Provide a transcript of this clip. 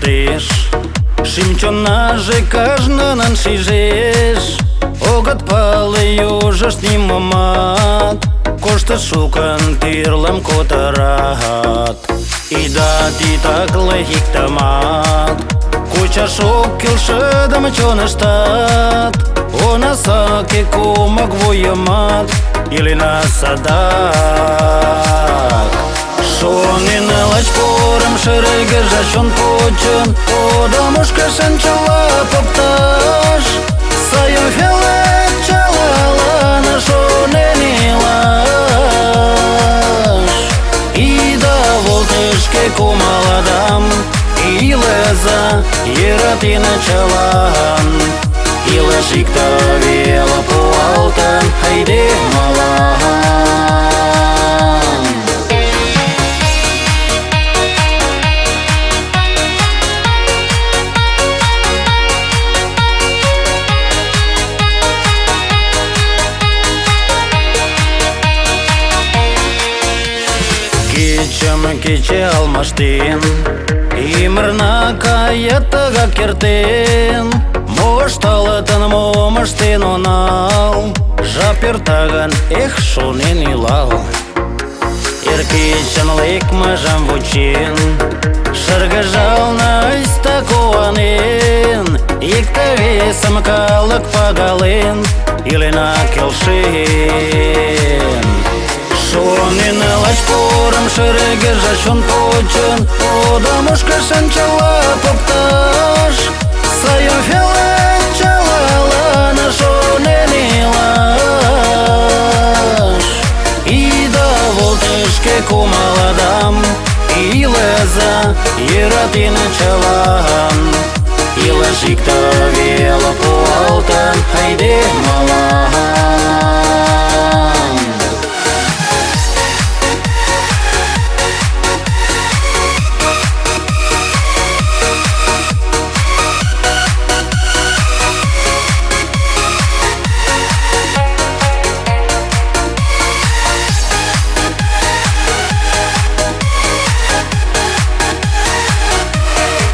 тиш, Шимчона же кажнынан шижеш, Огат палы южашни мамат, Кошта шукан тирлам котарат, И да ти так легик тамат, Куча шок килшедам чонаштат, Она саке кумак воямат, Или на садак. Шонин лач порам шереге жашон почон, Одамушка шанчала попташ, Сайом фелет чалала на шонени лаш. И да волтышке кумаладам, И леза ерати началан, И лежикта вела пуалтан, Хайде малан. Киче алмаштин, Имрна каятага кертен, Мошталатан момаштин онал, Жапертаган эх шонен илал. Иркичен лик мажам вучин, Шыргыжал на истакуанин, Икта весам калык пагалин, Или на келшин. Шонин лач порам шереге жашон почон, Одамушка шанчала попташ, Сайом фелет чалала на шонени лаш. И да волтышке кумаладам, И леза ерати началан, И лежикта вела пуалтан, Хайде малан.